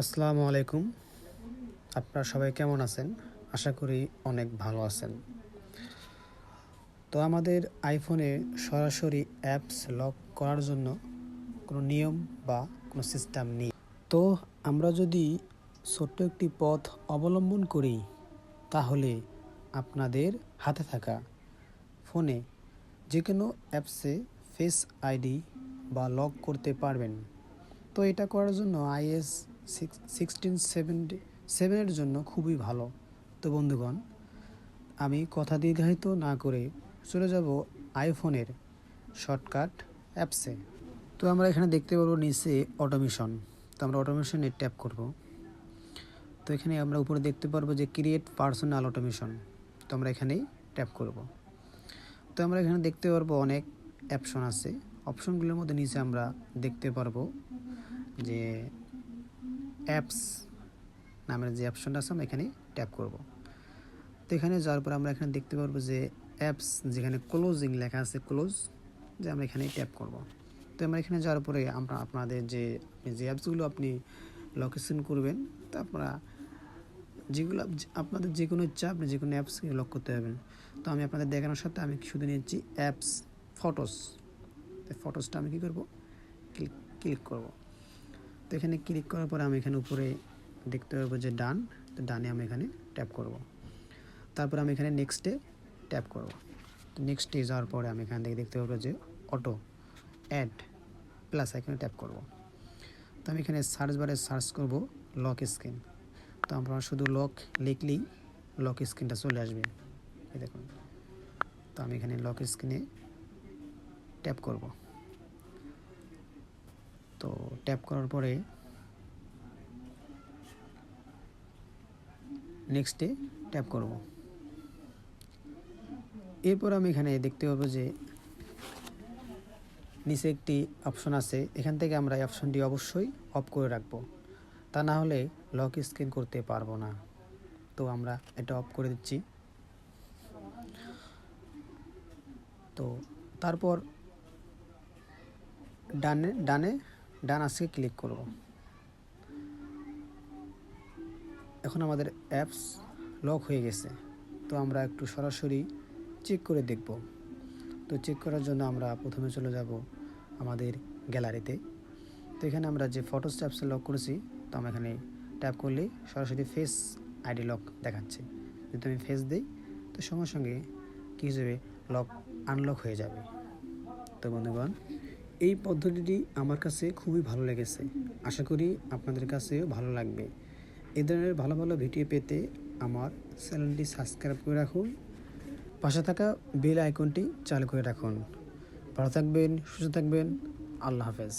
আসসালামু আলাইকুম। আপনারা সবাই কেমন আছেন? আশা করি অনেক ভালো আছেন। তো আমাদের আইফোনে সরাসরি অ্যাপস লক করার জন্য কোনো নিয়ম বা কোনো সিস্টেম নেই। তো আমরা যদি ছোট্ট একটি পথ অবলম্বন করি তাহলে আপনাদের হাতে থাকা ফোনে যে কোনো অ্যাপসে ফেস আইডি বা লক করতে পারবেন। তো এটা করার জন্য iOS 16.7 জন্য খুবই ভালো। তো বন্ধুগণ, আমি কথা দীর্ঘায়িত না করে চলে যাব আইফোনের শর্টকাট অ্যাপসে। তো আমরা এখানে দেখতে পারবো নিচে অটোমেশন। তো আমরা অটোমেশনে ট্যাপ করব। তো এখানে আমরা উপরে দেখতে পারবো যে ক্রিয়েট পার্সোনাল অটোমেশন। তো আমরা এখানেই ট্যাপ করব। তো আমরা এখানে দেখতে পারবো অনেক অপশন আছে। অপশনগুলোর মধ্যে নিচে আমরা দেখতে পারবো যে অ্যাপস নামের যে অপশনটা আছে আমরা এখানে ট্যাপ করব। তো এখানে যাওয়ার পর আমরা এখানে দেখতে পারবো যে অ্যাপস যেখানে ক্লোজিং লেখা আছে ক্লোজ, যে আমরা এখানে ট্যাপ করব। তো আমরা এখানে যাওয়ার পরে আমরা আপনাদের যে অ্যাপসগুলো আপনি লোকেশন করবেন, তো আপনারা যেগুলো আপনাদের যে কোনো ইচ্ছা আপনি যে কোনো অ্যাপসকে লক করতে পারবেন। তো আমি আপনাদের দেখানোর সাথে আমি শুধু নিচ্ছি অ্যাপস ফটোস। ফটোসটা আমি কী করবো, ক্লিক করব। তো এখানে ক্লিক করার পরে আমি এখানে উপরে দেখতে পারবো যে ডান। তো ডানে আমি এখানে ট্যাপ করব। তারপর আমি এখানে নেক্সটে ট্যাপ করব। তো নেক্সটে যাওয়ার পরে আমি এখান থেকে দেখতে পারবো যে অটো অ্যাড প্লাস এখানে ট্যাপ করব। তো আমি এখানে সার্চ বারে সার্চ করব লক স্ক্রিন। তো আমরা শুধু লক লিখলেই লক স্ক্রিনটা চলে আসবে, এই দেখুন। তো আমি এখানে লক স্ক্রিনে ট্যাপ করব। তো ট্যাপ করার পরে নেক্সটে ট্যাপ করব। এরপর আমি এখানে দেখতে পাবো যে নিচে একটি অপশন আছে। এখান থেকে আমরা এই অপশনটি অবশ্যই অফ করে রাখবো, তা না হলে লক স্ক্রিন করতে পারবো না। তো আমরা এটা অফ করে দিচ্ছি। তো তারপর ডান আসে ক্লিক করব। এখন আমাদের অ্যাপস লক হয়ে গেছে। তো আমরা একটু সরাসরি চেক করে দেখব। তো চেক করার জন্য আমরা প্রথমে চলে যাব আমাদের গ্যালারিতে। তো এখানে আমরা যে ফটোস অ্যাপসে লক করেছি, তো আমরা এখানে ট্যাপ করলেই সরাসরি ফেস আইডি লক দেখাচ্ছে। যদি আমি ফেস দিই তো সঙ্গে সঙ্গে কী হিসেবে লক আনলক হয়ে যাবে। তো বন্ধুগণ, এই পদ্ধতিটি আমার কাছে খুবই ভালো লেগেছে। আশা করি আপনাদের কাছেও ভালো লাগবে। এই ধরনের ভালো ভালো ভিডিও পেতে আমার চ্যানেলটি সাবস্ক্রাইব করে রাখুন, পাশে থাকা বেল আইকনটি চালু করে রাখুন। ভালো থাকবেন, সুস্থ থাকবেন। আল্লাহ হাফেজ।